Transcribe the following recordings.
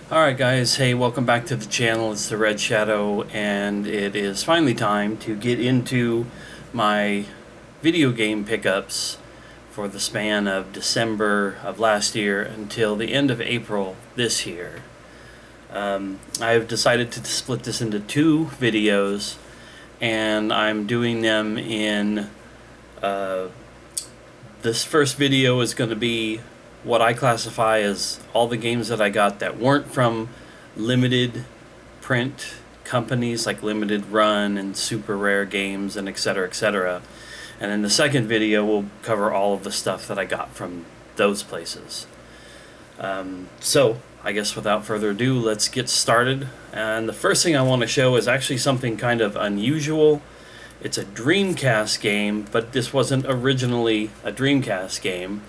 Alright guys, hey, welcome back to the channel. It's the Red Shadow, and it is finally time to get into my video game pickups for the span of December of last year until the end of April this year. I've decided to split this into two videos, and I'm doing them in this first video is going to be what I classify as all the games that I got that weren't from limited print companies like Limited Run and Super Rare Games and etc. etc. And in the second video we'll cover all of the stuff that I got from those places. So I guess without further ado, let's get started. And the first thing I want to show is actually something kind of unusual. It's a Dreamcast game, but this wasn't originally a Dreamcast game.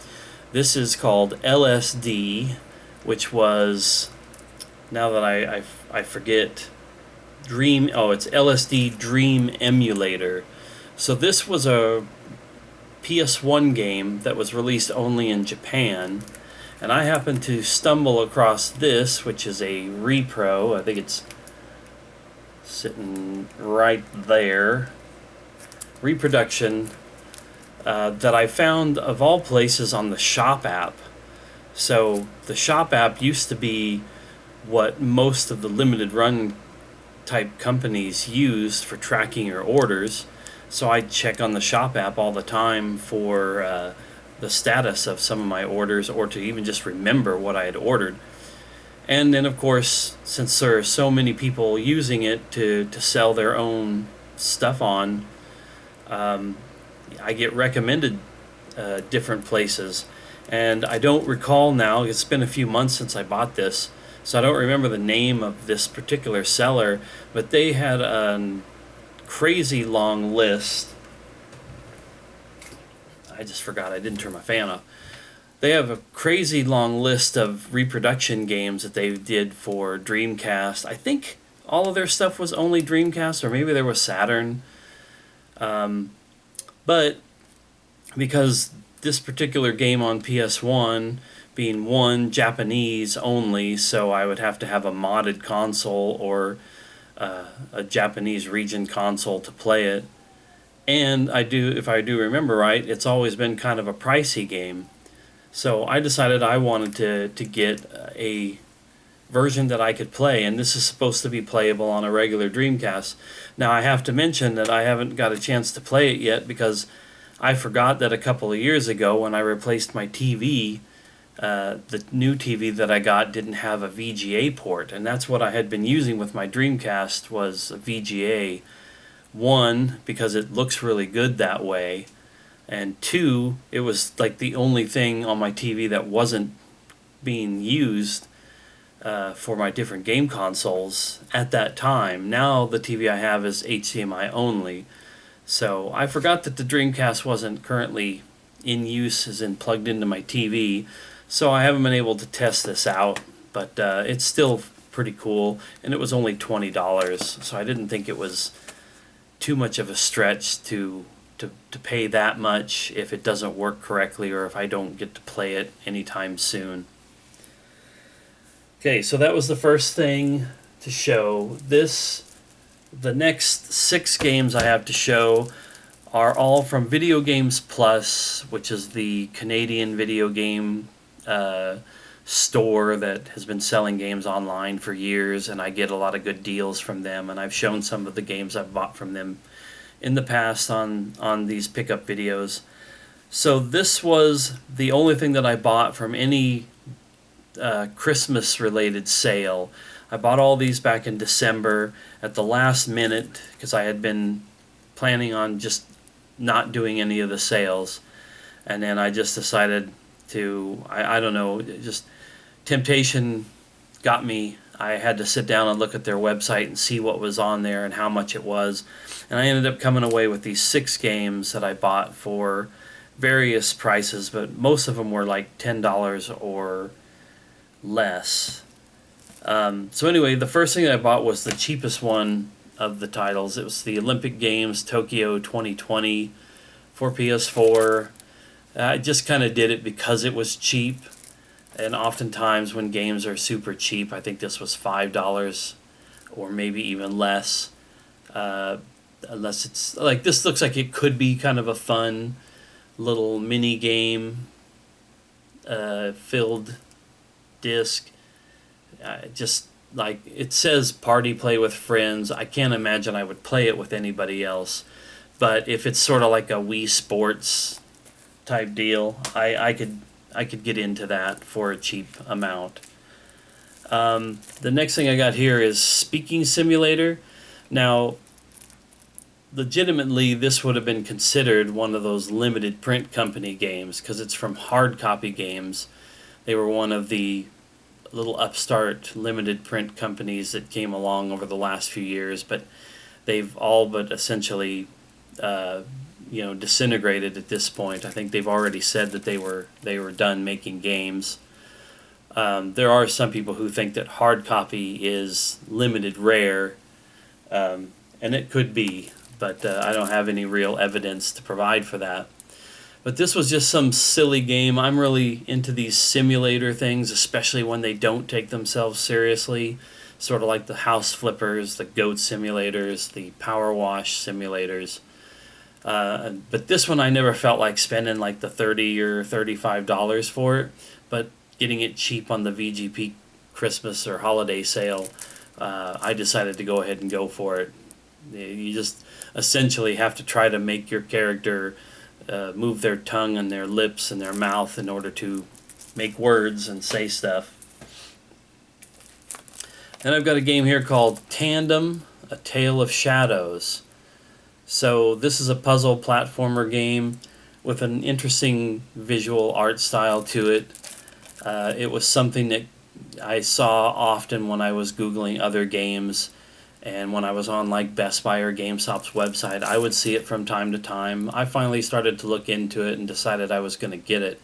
This is called LSD, which was, now that I forget, it's LSD Dream Emulator. So this was a PS1 game that was released only in Japan, and I happened to stumble across this, which is a repro. I think it's sitting right there. Reproduction that I found, of all places, on the Shop app. So the Shop app used to be what most of the limited run type companies used for tracking your orders. So I'd check on the Shop app all the time for the status of some of my orders, or to even just remember what I had ordered. And then, of course, since there are so many people using it to sell their own stuff on, I get recommended different places, and I don't recall now. It's been a few months since I bought this, so I don't remember the name of this particular seller, but they had a crazy long list. I just forgot I didn't turn my fan off. They have a crazy long list of reproduction games that they did for Dreamcast. I think all of their stuff was only Dreamcast, or maybe there was Saturn. But because this particular game on PS1 being one Japanese only, so I would have to have a modded console or a Japanese region console to play it. And if I do remember right, it's always been kind of a pricey game. So I decided I wanted to get a version that I could play, and this is supposed to be playable on a regular Dreamcast. Now I have to mention that I haven't got a chance to play it yet because I forgot that a couple of years ago when I replaced my TV, the new TV that I got didn't have a VGA port, and that's what I had been using with my Dreamcast, was a VGA. One, because it looks really good that way, and two, it was like the only thing on my TV that wasn't being used for my different game consoles at that time. Now the TV I have is HDMI only. So I forgot that the Dreamcast wasn't currently in use, as in plugged into my TV. So I haven't been able to test this out, but it's still pretty cool, and it was only $20. So I didn't think it was too much of a stretch to pay that much if it doesn't work correctly, or if I don't get to play it anytime soon. Okay, so that was the first thing to show. The next 6 games I have to show are all from Video Games Plus, which is the Canadian video game store that has been selling games online for years, and I get a lot of good deals from them, and I've shown some of the games I've bought from them in the past on these pickup videos. So this was the only thing that I bought from any Christmas related sale. I bought all these back in December at the last minute because I had been planning on just not doing any of the sales, and then I just decided to, I don't know, just temptation got me. I had to sit down and look at their website and see what was on there and how much it was, and I ended up coming away with these 6 games that I bought for various prices, but most of them were like $10 or less. So anyway, the first thing I bought was the cheapest one of the titles. It was the Olympic Games Tokyo 2020 for PS4. I just kind of did it because it was cheap, And oftentimes when games are super cheap, I think this was $5 or maybe even less. Unless it's like, this looks like it could be kind of a fun little mini game filled disc. Just like it says, party play with friends. I can't imagine I would play it with anybody else. But if it's sort of like a Wii Sports type deal, I could get into that for a cheap amount. The next thing I got here is Speaking Simulator. Now, legitimately, this would have been considered one of those limited print company games because it's from Hard Copy Games. They were one of the little upstart limited print companies that came along over the last few years, but they've all but essentially disintegrated at this point. I think they've already said that they were done making games. There are some people who think that Hard Copy is limited rare, and it could be, but I don't have any real evidence to provide for that. But this was just some silly game. I'm really into these simulator things, especially when they don't take themselves seriously, sort of like the House Flippers, the Goat Simulators, the Power Wash Simulators. But this one I never felt like spending like the $30 or $35 for it, but getting it cheap on the VGP Christmas or holiday sale, I decided to go ahead and go for it. You just essentially have to try to make your character move their tongue and their lips and their mouth in order to make words and say stuff. And I've got a game here called Tandem, A Tale of Shadows. So this is a puzzle platformer game with an interesting visual art style to it. It was something that I saw often when I was Googling other games, and when I was on like Best Buy or GameStop's website, I would see it from time to time. I finally started to look into it and decided I was going to get it.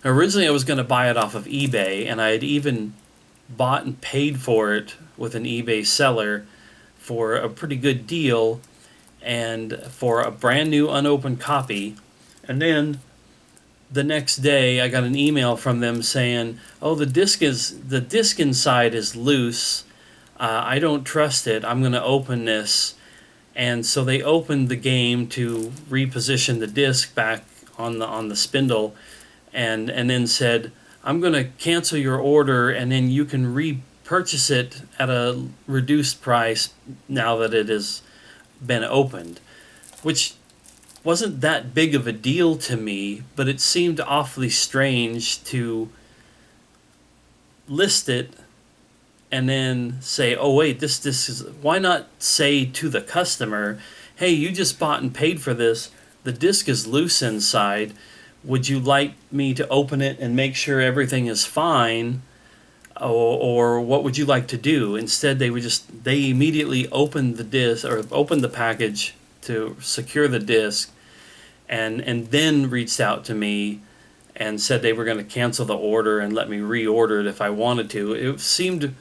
Originally I was going to buy it off of eBay, and I had even bought and paid for it with an eBay seller for a pretty good deal and for a brand new unopened copy. And then the next day I got an email from them saying, oh, the disc inside is loose. I don't trust it. I'm going to open this. And so they opened the game to reposition the disc back on the spindle, and then said, I'm going to cancel your order, and then you can repurchase it at a reduced price now that it has been opened, which wasn't that big of a deal to me, but it seemed awfully strange to list it and then say, oh wait, this is, why not say to the customer, hey, you just bought and paid for this, the disc is loose inside, would you like me to open it and make sure everything is fine, or what would you like to do? Instead they immediately opened the disc, or opened the package to secure the disc, and then reached out to me and said they were going to cancel the order and let me reorder it if I wanted to. It seemed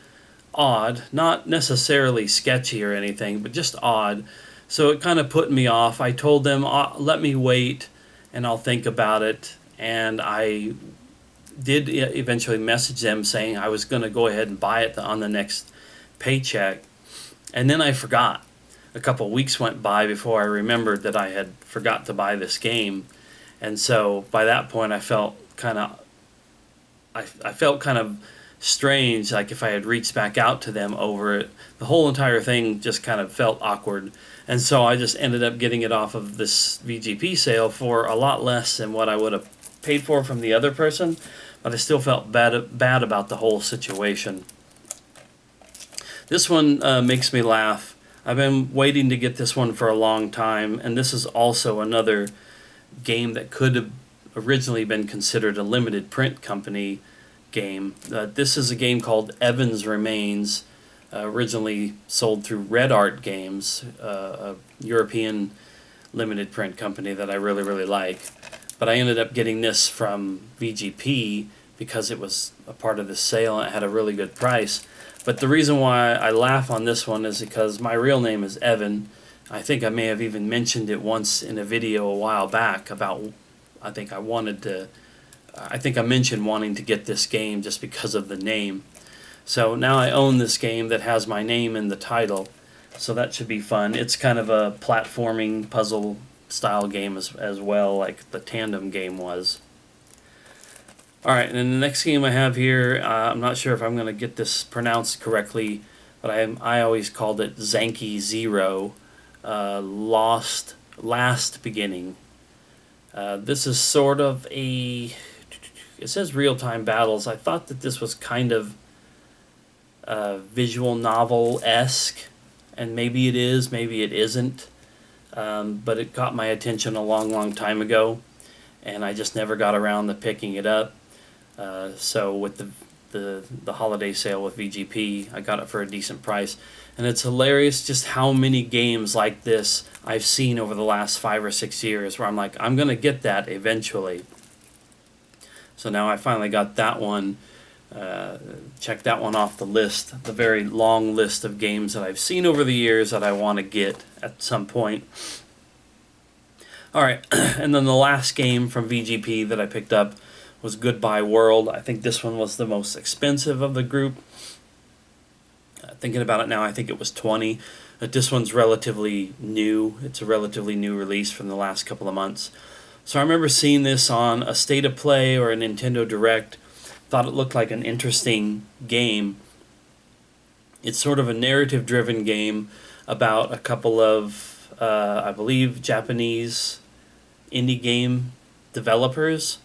odd, not necessarily sketchy or anything, but just odd. So it kind of put me off. I told them, let me wait and I'll think about it. And I did eventually message them saying I was going to go ahead and buy it on the next paycheck. And then I forgot. A couple of weeks went by before I remembered that I had forgot to buy this game. And so by that point I felt kind of strange, like if I had reached back out to them over it. The whole entire thing just kind of felt awkward. And so I just ended up getting it off of this VGP sale for a lot less than what I would have paid for from the other person, but I still felt bad about the whole situation. This one makes me laugh. I've been waiting to get this one for a long time, and this is also another game that could have originally been considered a limited print company game. This is a game called Evans Remains, originally sold through Red Art Games, a European limited print company that I really, really like. But I ended up getting this from VGP because it was a part of the sale and it had a really good price. But the reason why I laugh on this one is because my real name is Evan. I think I may have even mentioned it once in a video a while back about, I think I wanted to I think I mentioned wanting to get this game just because of the name. So now I own this game that has my name in the title, so that should be fun. It's kind of a platforming puzzle style game as well, like the Tandem game was. Alright, and then the next game I have here, I'm not sure if I'm going to get this pronounced correctly, but I always called it Zanky Zero, Last Beginning. This is sort of a... It says real-time battles. I thought that this was kind of visual novel-esque, and maybe it is, maybe it isn't. But it caught my attention a long time ago, and I just never got around to picking it up. So with the holiday sale with VGP, I got it for a decent price. And it's hilarious just how many games like this I've seen over the last 5 or 6 years where I'm like, I'm going to get that eventually. So now I finally got that one. Check that one off the list, the very long list of games that I've seen over the years that I want to get at some point. Alright, and then the last game from VGP that I picked up was Goodbye World. I think this one was the most expensive of the group. Thinking about it now, I think it was $20. But this one's relatively new. It's a relatively new release from the last couple of months. So I remember seeing this on a State of Play or a Nintendo Direct. Thought it looked like an interesting game. It's sort of a narrative-driven game about a couple of, I believe, Japanese indie game developers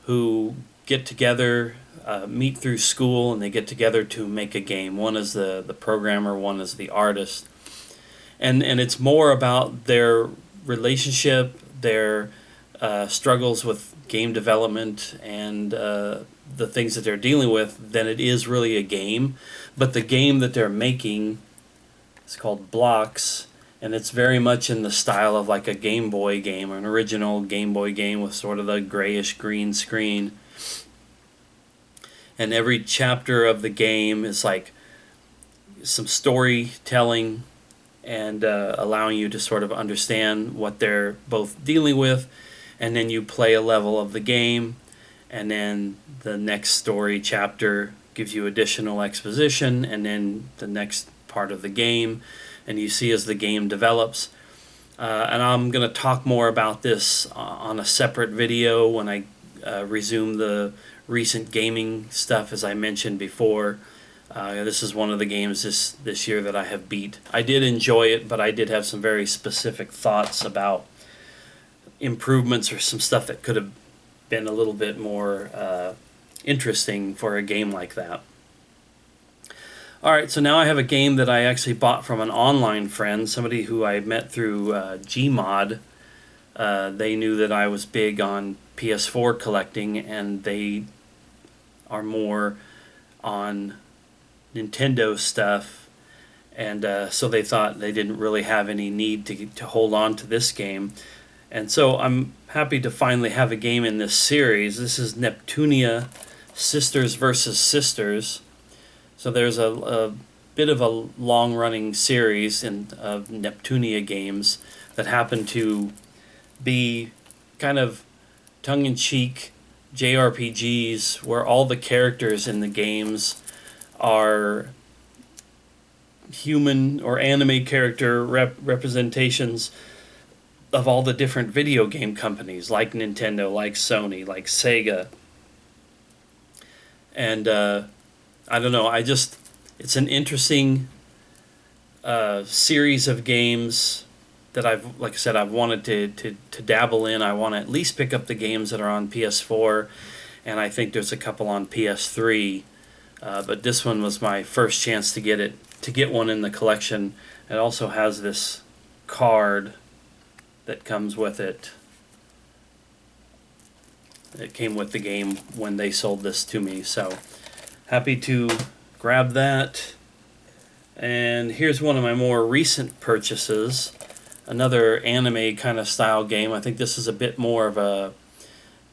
who get together, meet through school, and they get together to make a game. One is the programmer, one is the artist. And it's more about their relationship, their struggles with game development, and the things that they're dealing with than it is really a game. But the game that they're making is called Blocks, and it's very much in the style of like a Game Boy game, or an original Game Boy game with sort of the grayish green screen. And every chapter of the game is like some storytelling and allowing you to sort of understand what they're both dealing with. And then you play a level of the game, and then the next story chapter gives you additional exposition, and then the next part of the game, and you see as the game develops. And I'm going to talk more about this on a separate video when I resume the recent gaming stuff, as I mentioned before. This is one of the games this year that I have beat. I did enjoy it, but I did have some very specific thoughts about improvements or some stuff that could have been a little bit more interesting for a game like that. Alright, so now I have a game that I actually bought from an online friend, somebody who I met through Gmod. They knew that I was big on PS4 collecting, and they are more on Nintendo stuff, and so they thought they didn't really have any need to hold on to this game. And so I'm happy to finally have a game in this series. This is Neptunia Sisters vs. Sisters. So there's a bit of a long-running series of Neptunia games that happen to be kind of tongue-in-cheek JRPGs where all the characters in the games are human or anime character representations of all the different video game companies, like Nintendo, like Sony, like Sega. And I don't know, it's an interesting series of games that like I said, I've wanted to dabble in. I want to at least pick up the games that are on PS4, and I think there's a couple on PS3. But this one was my first chance to get one in the collection. It also has this card that comes with it. It came with the game when they sold this to me, so happy to grab that. And here's one of my more recent purchases, another anime kind of style game. I think this is a bit more of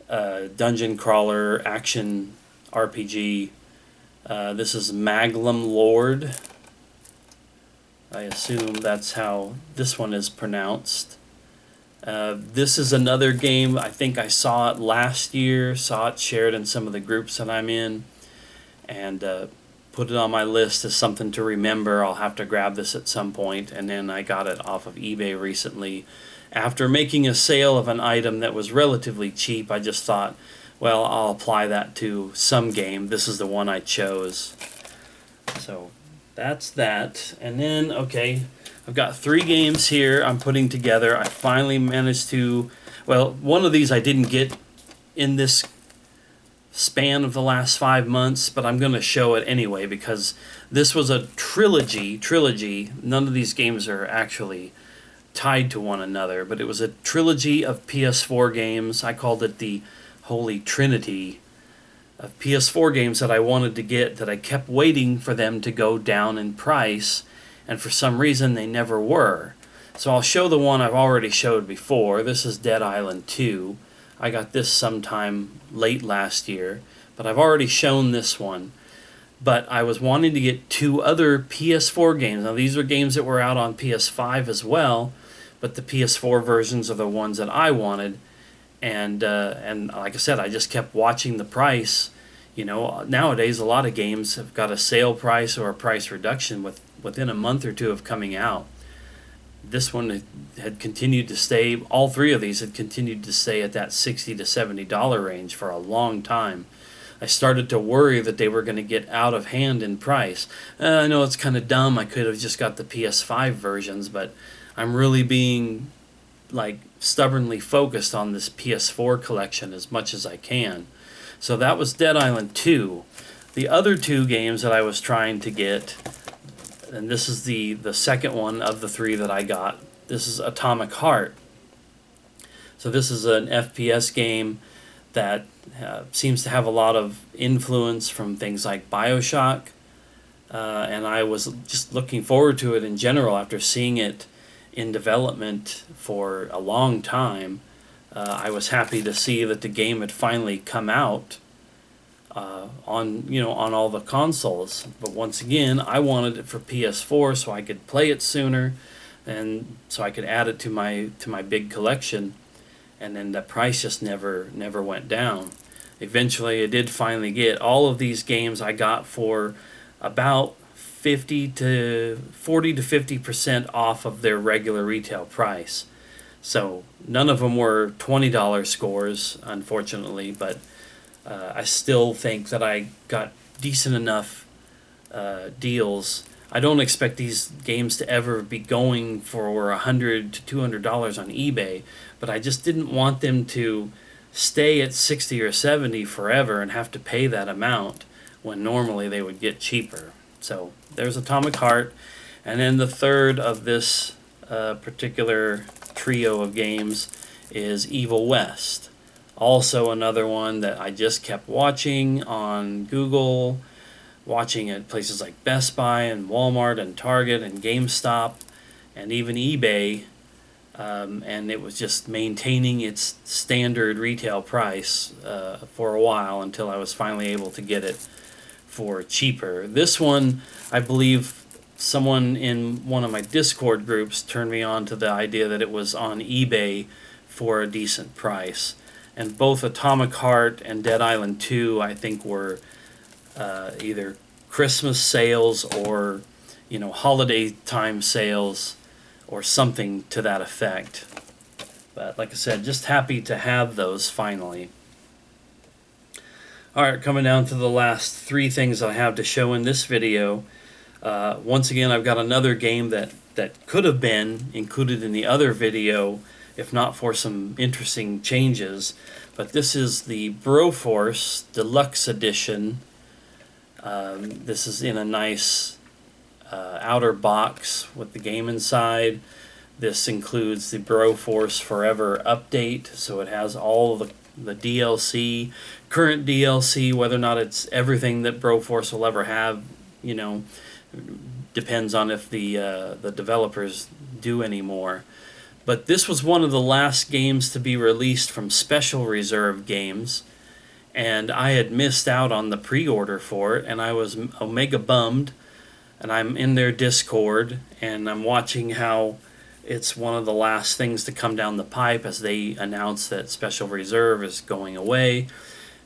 a dungeon crawler action RPG. This is Maglum Lord. I assume that's how this one is pronounced. This is another game. I think I saw it last year, saw it shared in some of the groups that I'm in, and put it on my list as something to remember. I'll have to grab this at some point. And then I got it off of eBay recently. After making a sale of an item that was relatively cheap, I just thought, well, I'll apply that to some game. This is the one I chose. So that's that. And then, okay, I've got 3 games here I'm putting together. I finally managed to, well, one of these I didn't get in this span of the last 5 months, but I'm going to show it anyway because this was a trilogy. None of these games are actually tied to one another, but it was a trilogy of PS4 games. I called it the Holy Trinity of PS4 games that I wanted to get, that I kept waiting for them to go down in price, and for some reason they never were. So I'll show the one I've already showed before. This is Dead Island 2. I got this sometime late last year, but I've already shown this one. But I was wanting to get 2 other PS4 games. Now these are games that were out on PS5 as well, but the PS4 versions are the ones that I wanted. And like I said, I just kept watching the price. You know, nowadays a lot of games have got a sale price or a price reduction within a month or 2 of coming out. This one had continued to stay, all 3 of these had continued to stay at that $60 to $70 range for a long time. I started to worry that they were going to get out of hand in price. I know it's kind of dumb. I could have just got the PS5 versions, but I'm really being like stubbornly focused on this PS4 collection as much as I can. So that was Dead Island 2. The other 2 games that I was trying to get, and this is the second one of the 3 that I got. This is Atomic Heart. So this is an FPS game that seems to have a lot of influence from things like BioShock. And I was just looking forward to it in general after seeing it in development for a long time. I was happy to see that the game had finally come out on all the consoles. But once again, I wanted it for PS4 so I could play it sooner, and so I could add it to my big collection. And then the price just never went down. Eventually, I did finally get all of these games. I got for about 40 to 50% off of their regular retail price. So none of them were $20 scores, unfortunately, but I still think that I got decent enough deals. I don't expect these games to ever be going for $100 to $200 on eBay, but I just didn't want them to stay at 60 or 70 forever and have to pay that amount when normally they would get cheaper. So there's Atomic Heart. And then the third of this particular trio of games is Evil West. Also another one that I just kept watching on Google, watching at places like Best Buy and Walmart and Target and GameStop and even eBay. And it was just maintaining its standard retail price for a while until I was finally able to get it for cheaper. This one, I believe someone in one of my Discord groups turned me on to the idea that it was on eBay for a decent price. And both Atomic Heart and Dead Island 2, I think, were either Christmas sales or, holiday time sales or something to that effect. But like I said, just happy to have those finally. Alright, coming down to the last 3 things I have to show in this video. Once again, I've got another game that could have been included in the other video if not for some interesting changes. But this is the Broforce Deluxe Edition. This is in a nice outer box with the game inside. This includes the Broforce Forever update, so it has all of the DLC, current DLC, whether or not it's everything that Broforce will ever have, depends on if the developers do any more. But this was one of the last games to be released from Special Reserve Games, and I had missed out on the pre-order for it, and I was omega bummed. And I'm in their Discord, and I'm watching how It's one of the last things to come down the pipe as they announce that Special Reserve is going away.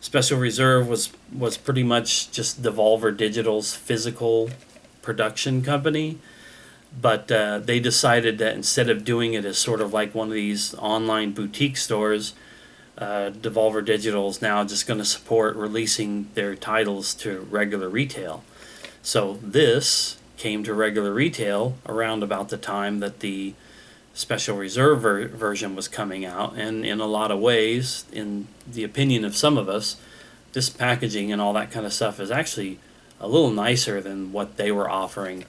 Special Reserve was pretty much just Devolver Digital's physical production company, but they decided that instead of doing it as sort of like one of these online boutique stores, Devolver Digital is now just going to support releasing their titles to regular retail. So this came to regular retail around about the time that the Special Reserve version was coming out, and in a lot of ways, in the opinion of some of us, this packaging and all that kind of stuff is actually a little nicer than what they were offering.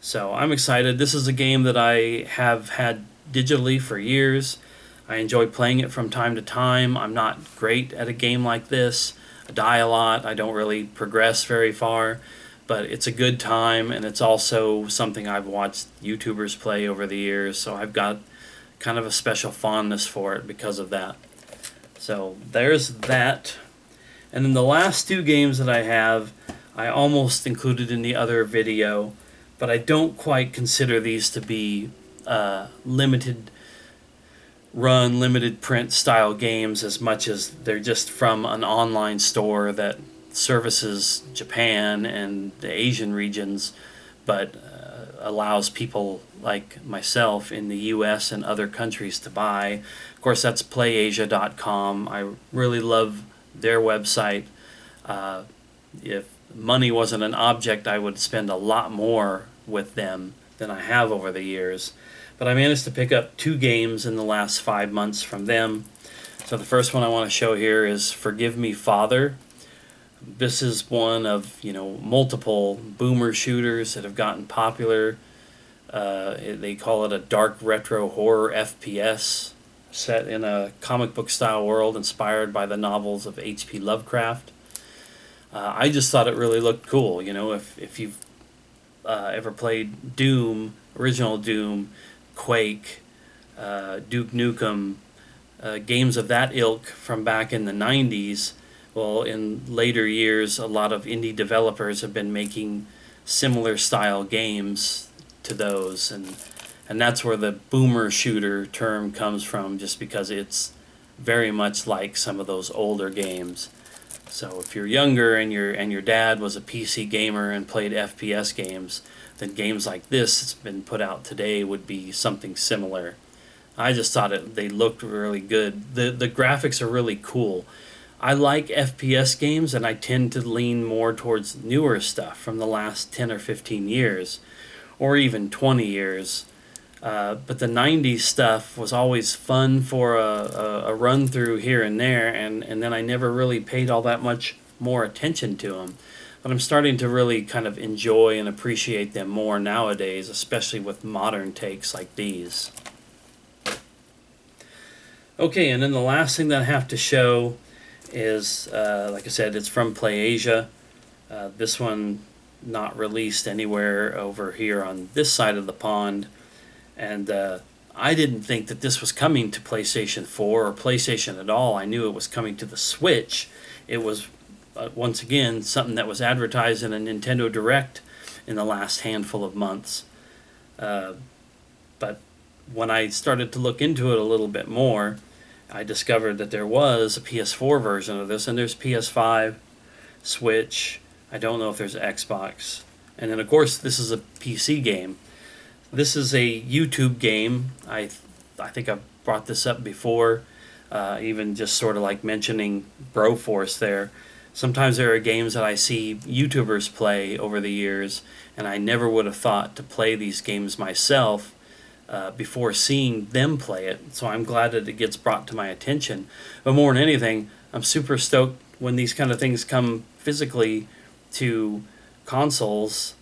So I'm excited. This is a game that I have had digitally for years. I enjoy playing it from time to time. I'm not great at a game like this. I die a lot. I don't really progress very far. But it's a good time, and it's also something I've watched YouTubers play over the years, so I've got kind of a special fondness for it because of that. So there's that. And then the last two games that I have, I almost included in the other video, but I don't quite consider these to be limited run, limited print style games as much as they're just from an online store that services Japan and the Asian regions, but allows people like myself in the US and other countries to buy. Of course, that's playasia.com. I really love their website. If money wasn't an object, I would spend a lot more with them than I have over the years. But I managed to pick up 2 games in the last 5 months from them. So the first one I want to show here is Forgive Me Father. This is one of, multiple boomer shooters that have gotten popular. They call it a dark retro horror FPS set in a comic book style world inspired by the novels of H.P. Lovecraft. I just thought it really looked cool. If you've ever played Doom, original Doom, Quake, Duke Nukem, games of that ilk from back in the 90s, well, in later years, a lot of indie developers have been making similar style games to those, and that's where the boomer shooter term comes from, just because it's very much like some of those older games. So if you're younger and your dad was a PC gamer and played FPS games, then games like this that's been put out today would be something similar. I just thought they looked really good. The graphics are really cool. I like FPS games, and I tend to lean more towards newer stuff from the last 10 or 15 years, or even 20 years. But the 90s stuff was always fun for a run-through here and there, and then I never really paid all that much more attention to them. But I'm starting to really kind of enjoy and appreciate them more nowadays, especially with modern takes like these. Okay, and then the last thing that I have to show is, like I said, it's from PlayAsia. This one not released anywhere over here on this side of the pond. And I didn't think that this was coming to PlayStation 4 or PlayStation at all. I knew it was coming to the Switch. It was, once again, something that was advertised in a Nintendo Direct in the last handful of months. But when I started to look into it a little bit more, I discovered that there was a PS4 version of this, and there's PS5, Switch. I don't know if there's Xbox. And then, of course, this is a PC game. This is a YouTube game. I think I've brought this up before, even just sort of like mentioning Broforce there. Sometimes there are games that I see YouTubers play over the years, and I never would have thought to play these games myself before seeing them play it. So I'm glad that it gets brought to my attention. But more than anything, I'm super stoked when these kind of things come physically to consoles,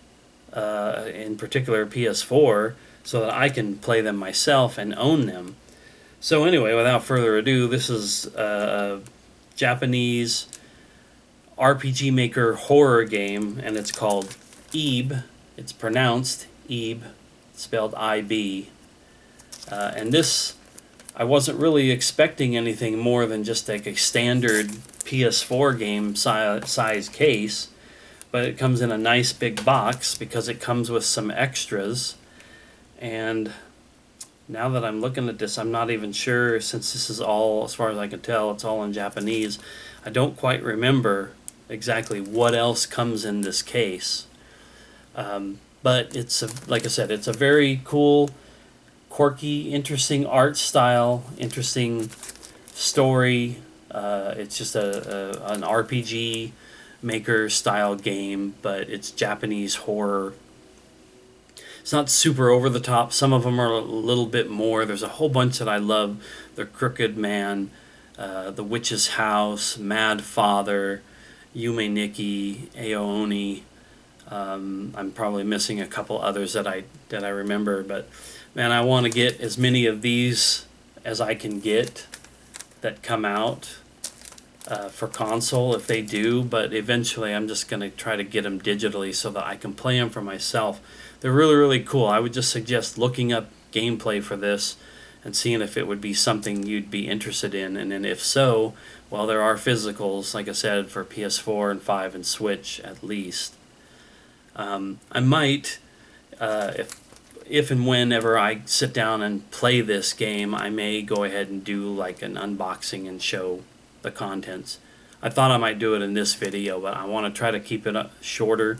in particular PS4, so that I can play them myself and own them. So anyway, without further ado, this is a Japanese RPG Maker horror game, and it's called Ib. It's pronounced Ib, spelled I-B. And this, I wasn't really expecting anything more than just like a standard PS4 game size case, but it comes in a nice big box because it comes with some extras. And Now that I'm looking at this, I'm not even sure, since this is all, as far as I can tell, it's all in Japanese. I don't quite remember exactly what else comes in this case. But it's like I said, it's a very cool, quirky, interesting art style, interesting story. It's just an RPG maker style game, but it's Japanese horror. It's not super over the top. Some of them are a little bit more. There's a whole bunch that I love. The Crooked Man, The Witch's House, Mad Father, Yume Nikki, Aooni. I'm probably missing a couple others that I remember, but man, I want to get as many of these as I can get that come out for console if they do, but eventually I'm just going to try to get them digitally so that I can play them for myself. They're really, really cool. I would just suggest looking up gameplay for this and seeing if it would be something you'd be interested in, and then if so, well, there are physicals, like I said, for PS4 and 5 and Switch at least. I might, if and whenever I sit down and play this game, I may go ahead and do like an unboxing and show the contents. I thought I might do it in this video, but I want to try to keep it shorter,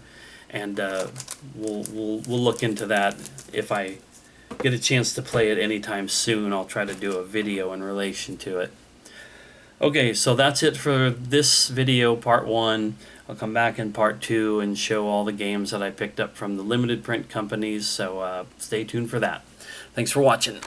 and we'll look into that. If I get a chance to play it anytime soon, I'll try to do a video in relation to it. Okay, so that's it for this video, part 1. I'll come back in part 2 and show all the games that I picked up from the limited print companies, so stay tuned for that. Thanks for watching.